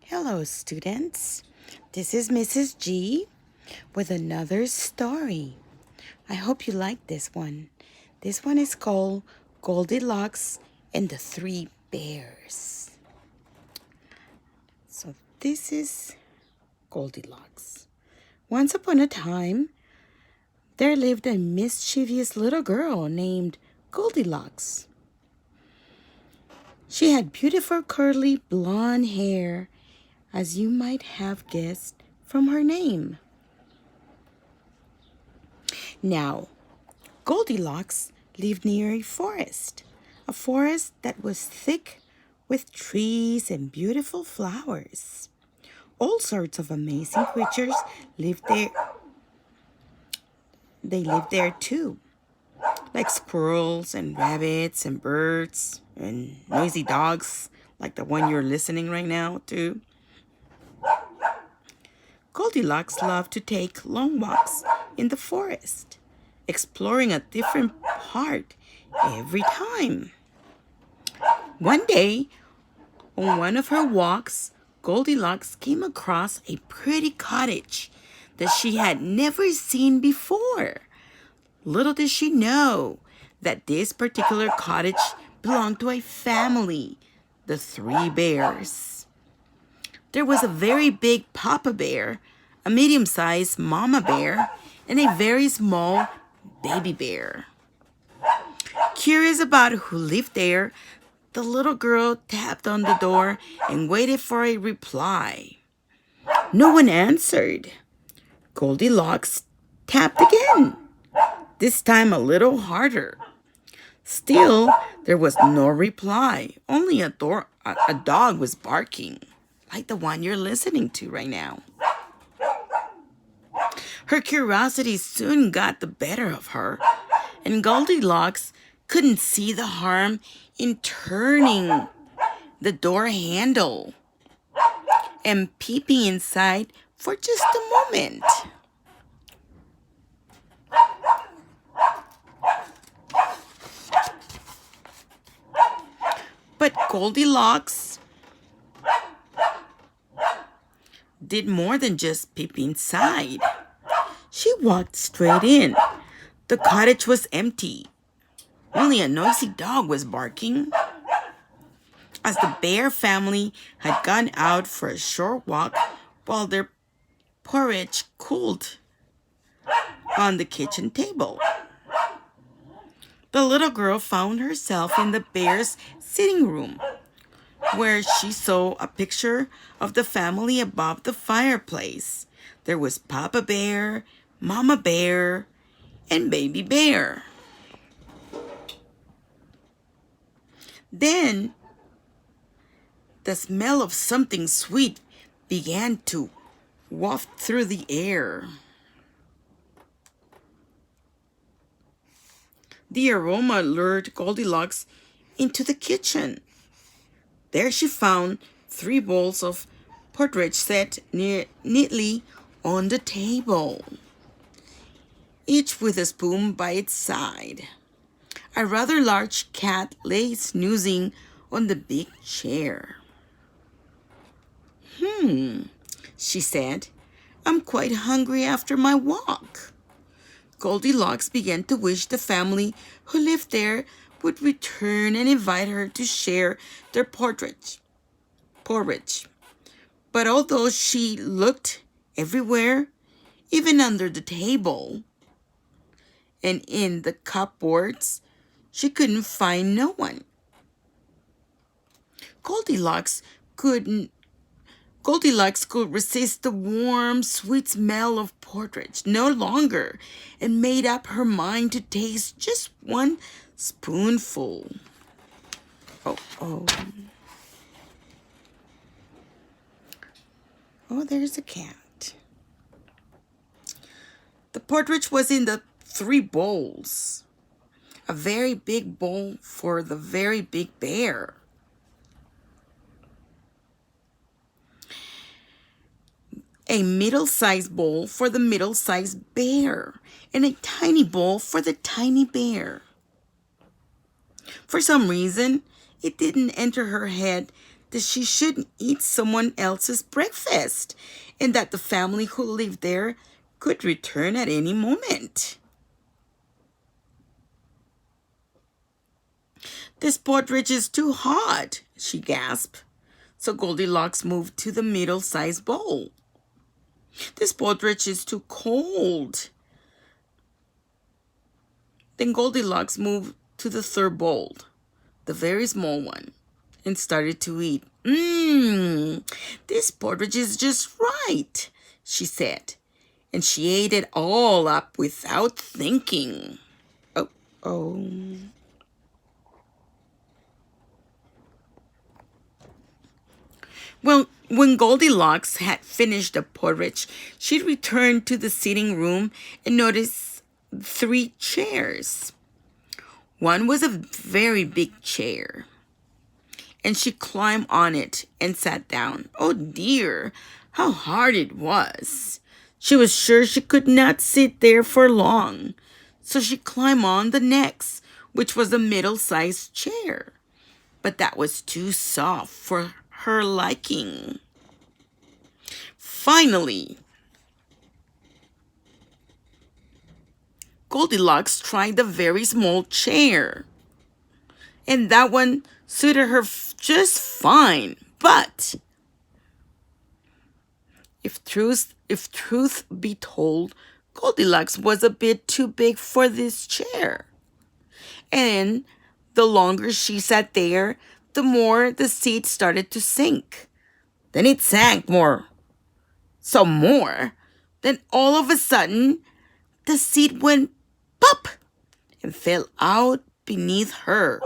Hello, students. This is Mrs. G with another story. I hope you like this one. This one is called Goldilocks and the Three Bears. So, this is Goldilocks. Once upon a time, there lived a mischievous little girl named Goldilocks. She had beautiful curly blonde hair, as you might have guessed from her name. Now, Goldilocks lived near a forest that was thick with trees and beautiful flowers. All sorts of amazing creatures lived there. They lived there too, like squirrels and rabbits and birds and noisy dogs, like the one you're listening right now to. Goldilocks loved to take long walks in the forest, exploring a different part every time. One day, on one of her walks, Goldilocks came across a pretty cottage that she had never seen before. Little did she know that this particular cottage belonged to a family, the Three Bears. There was a very big Papa Bear, a medium-sized Mama Bear, and a very small Baby Bear. Curious about who lived there, the little girl tapped on the door and waited for a reply. No one answered. Goldilocks tapped again, this time a little harder. Still, there was no reply. Only a dog was barking, like the one you're listening to right now. Her curiosity soon got the better of her, and Goldilocks couldn't see the harm in turning the door handle and peeping inside for just a moment. But Goldilocks did more than just peep inside. She walked straight in. The cottage was empty. Only a noisy dog was barking. As the bear family had gone out for a short walk while their porridge cooled on the kitchen table, the little girl found herself in the bear's sitting room, where she saw a picture of the family above the fireplace. There was Papa Bear, Mama Bear, and Baby Bear. Then, the smell of something sweet began to waft through the air. The aroma lured Goldilocks into the kitchen. There she found 3 bowls of porridge set neatly on the table, each with a spoon by its side. A rather large cat lay snoozing on the big chair. She said, I'm quite hungry after my walk. Goldilocks began to wish the family who lived there would return and invite her to share their porridge. But although she looked everywhere, even under the table and in the cupboards, she couldn't find no one. Goldilocks could resist the warm, sweet smell of porridge no longer and made up her mind to taste just one spoonful. Oh, there's a cat. The porridge was in the 3 bowls. A very big bowl for the very big bear. A middle-sized bowl for the middle-sized bear, and a tiny bowl for the tiny bear. For some reason, it didn't enter her head that she shouldn't eat someone else's breakfast and that the family who lived there could return at any moment. "This porridge is too hot," she gasped. So Goldilocks moved to the middle-sized bowl. "This porridge is too cold." Then Goldilocks moved to the third bowl, the very small one, and started to eat. This porridge is just right," she said, and she ate it all up without thinking. Oh. Well, when Goldilocks had finished the porridge, she returned to the sitting room and noticed 3 chairs. One was a very big chair, and she climbed on it and sat down. Oh dear, how hard it was. She was sure she could not sit there for long, so she climbed on the next, which was a middle-sized chair. But that was too soft for her liking. Finally, Goldilocks tried the very small chair, and that one suited her just fine. But if truth be told, Goldilocks was a bit too big for this chair. And the longer she sat there, the more the seat started to sink. Then it sank more. Some more. Then all of a sudden, the seat went pop and fell out beneath her.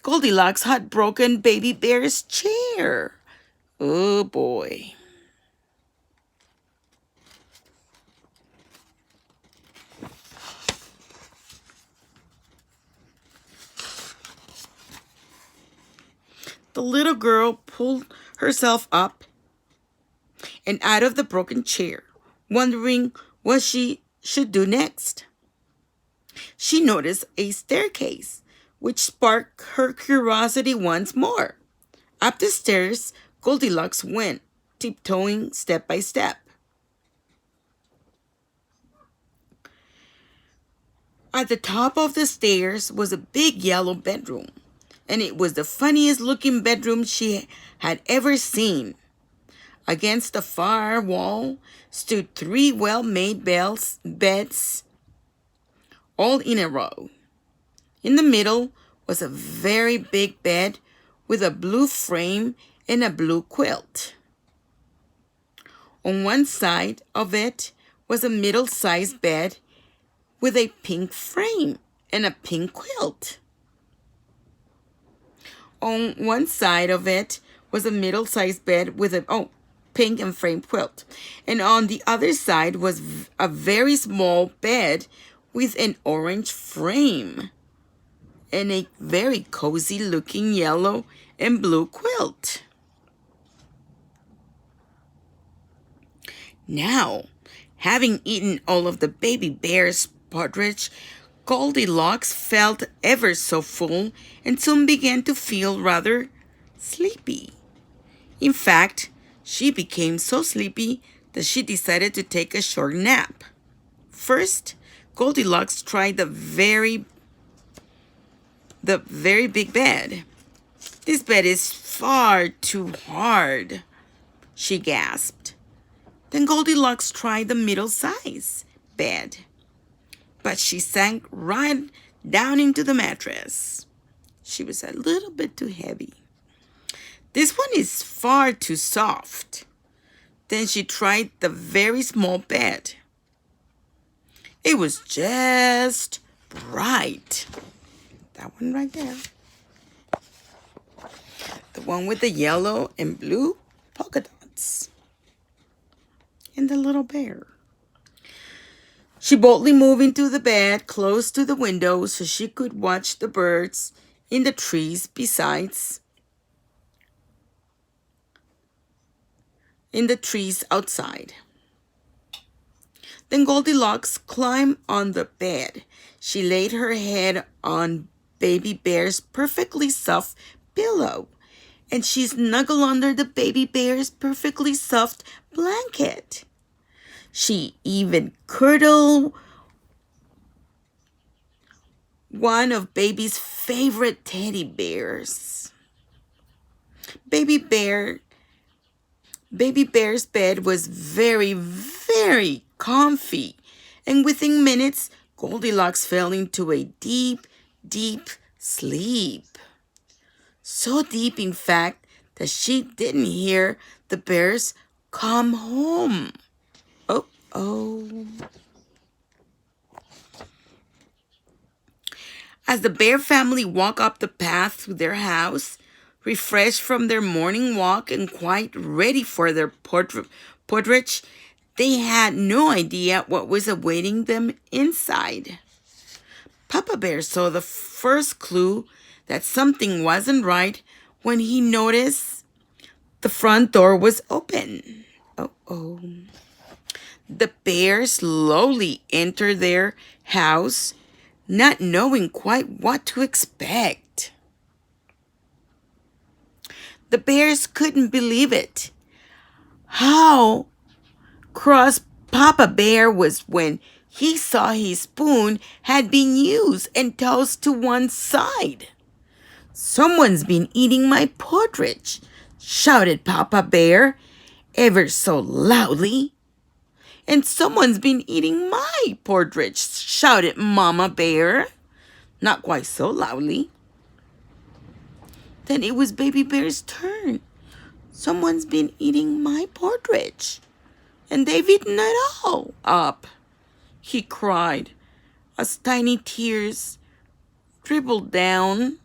Goldilocks had broken Baby Bear's chair. Oh boy. The little girl pulled herself up and out of the broken chair, wondering what she should do next. She noticed a staircase, which sparked her curiosity once more. Up the stairs, Goldilocks went, tiptoeing step by step. At the top of the stairs was a big yellow bedroom, and it was the funniest looking bedroom she had ever seen. Against the far wall stood 3 well-made beds, all in a row. In the middle was a very big bed with a blue frame and a blue quilt. On one side of it was a middle-sized bed with a pink frame and a pink quilt. On one side of it was a middle-sized bed with a pink and frame quilt. And on the other side was a very small bed with an orange frame and a very cozy looking yellow and blue quilt. Now, having eaten all of the Baby Bear's porridge, Goldilocks felt ever so full and soon began to feel rather sleepy. In fact, she became so sleepy that she decided to take a short nap. First, Goldilocks tried the very big bed. "This bed is far too hard," she gasped. Then Goldilocks tried the middle-sized bed, but she sank right down into the mattress. She was a little bit too heavy. "This one is far too soft." Then she tried the very small bed. It was just right. That one right there. The one with the yellow and blue polka dots. And the little bear. She boldly moved into the bed close to the window so she could watch the birds in the trees outside. Then Goldilocks climbed on the bed. She laid her head on Baby Bear's perfectly soft pillow, and she snuggled under the baby bear's perfectly soft blanket. She even cuddled one of baby's favorite teddy bears. Baby bear Baby Bear's bed was very, very comfy, and within minutes, Goldilocks fell into a deep, deep sleep. So deep, in fact, that she didn't hear the bears come home. Oh, oh. As the bear family walked up the path to their house, refreshed from their morning walk and quite ready for their porridge, they had no idea what was awaiting them inside. Papa Bear saw the first clue that something wasn't right when he noticed the front door was open. Oh. The bear slowly entered their house, not knowing quite what to expect. The bears couldn't believe it. How cross Papa Bear was when he saw his spoon had been used and tossed to one side. "Someone's been eating my porridge," shouted Papa Bear ever so loudly. "And someone's been eating my porridge," shouted Mama Bear, not quite so loudly. Then it was Baby Bear's turn. "Someone's been eating my porridge, and they've eaten it all up," he cried, as tiny tears dribbled down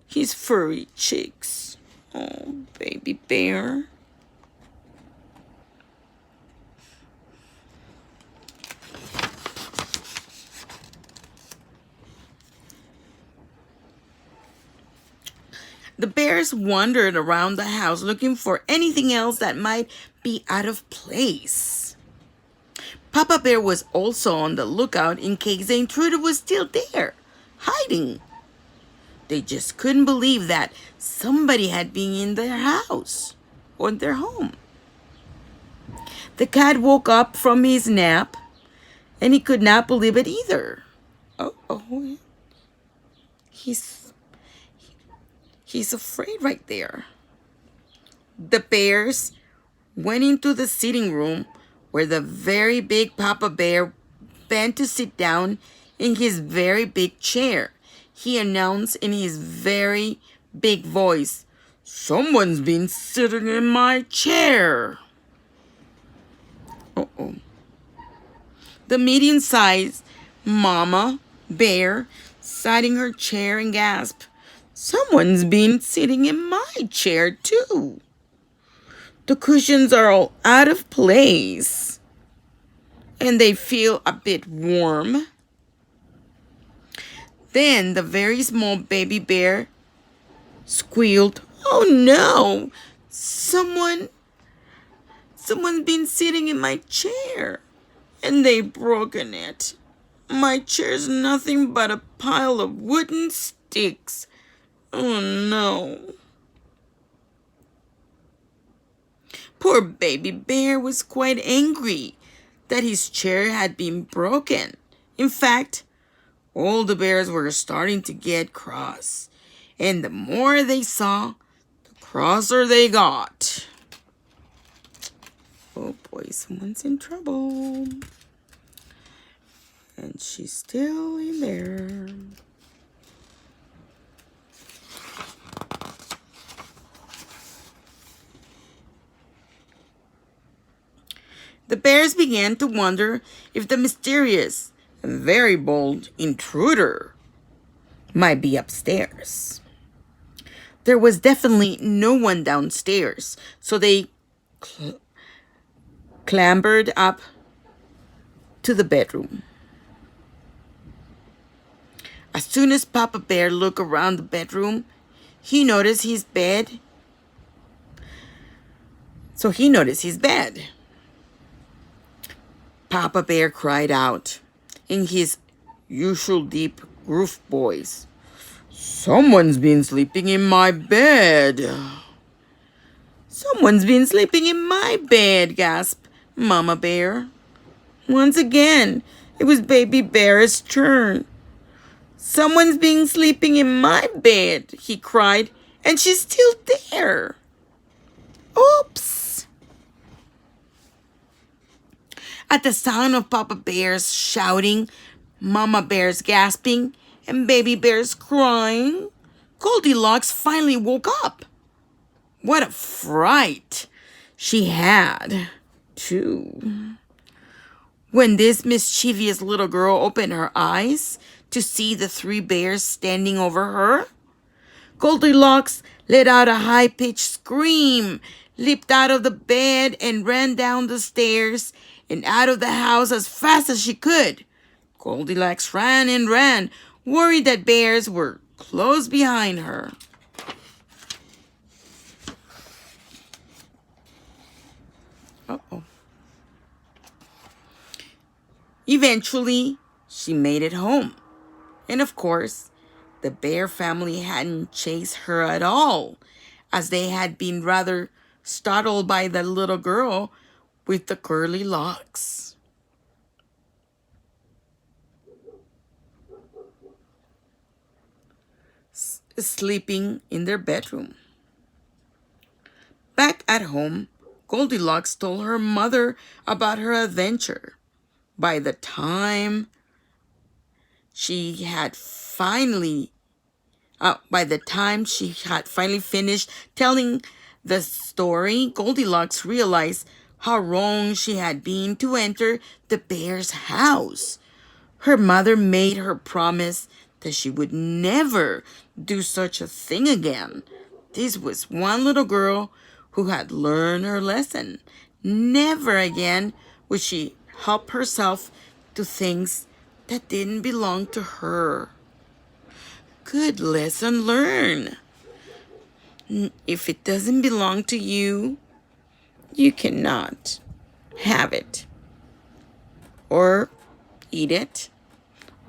his furry cheeks. Oh, Baby Bear. The bears wandered around the house looking for anything else that might be out of place. Papa Bear was also on the lookout in case the intruder was still there, hiding. They just couldn't believe that somebody had been in their house or their home. The cat woke up from his nap, and he could not believe it either. Oh, He's afraid right there. The bears went into the sitting room where the very big Papa Bear bent to sit down in his very big chair. He announced in his very big voice, "Someone's been sitting in my chair." Uh-oh. The medium-sized Mama Bear sat in her chair and gasped, "Someone's been sitting in my chair too. The cushions are all out of place, and they feel a bit warm." Then the very small Baby Bear squealed, "Oh no! Someone's been sitting in my chair, and they've broken it. My chair's nothing but a pile of wooden sticks. Oh no." Poor Baby Bear was quite angry that his chair had been broken. In fact, all the bears were starting to get cross, and the more they saw, the crosser they got. Oh boy, someone's in trouble. And she's still in there. The bears began to wonder if the mysterious and very bold intruder might be upstairs. There was definitely no one downstairs, so they clambered up to the bedroom. As soon as Papa Bear looked around the bedroom, he noticed his bed. Papa Bear cried out in his usual deep, gruff voice, Someone's been sleeping in my bed. Someone's been sleeping in my bed, gasped Mama Bear. Once again, it was Baby Bear's turn. Someone's been sleeping in my bed, he cried, and she's still there. Oops. At the sound of Papa Bear's shouting, Mama Bear's gasping, and Baby Bear's crying, Goldilocks finally woke up. What a fright she had, too. When this mischievous little girl opened her eyes to see the three bears standing over her, Goldilocks let out a high-pitched scream, leaped out of the bed, and ran down the stairs and out of the house as fast as she could. Goldilocks ran and ran, worried that bears were close behind her. Uh-oh. Eventually, she made it home. And of course, the bear family hadn't chased her at all, as they had been rather startled by the little girl with the curly locks. Sleeping in their bedroom. Back at home, Goldilocks told her mother about her adventure. By the time she had finally finished telling the story, Goldilocks realized how wrong she had been to enter the bear's house. Her mother made her promise that she would never do such a thing again. This was one little girl who had learned her lesson. Never again would she help herself to things that didn't belong to her. Good lesson learned. If it doesn't belong to you, you cannot have it, or eat it,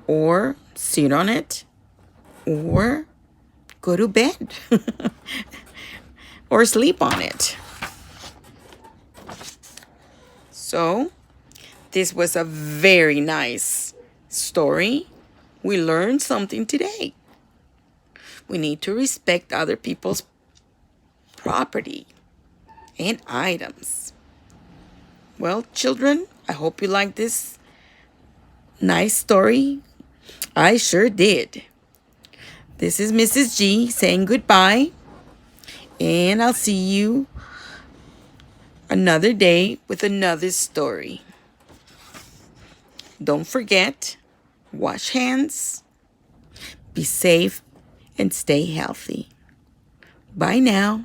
or sit on it, or go to bed, or sleep on it. So, this was a very nice story. We learned something today. We need to respect other people's property and items. Well, children, I hope you like this nice story. I sure did. This is Mrs. G saying goodbye, and I'll see you another day with another story. Don't forget, wash hands, be safe, and stay healthy. Bye now.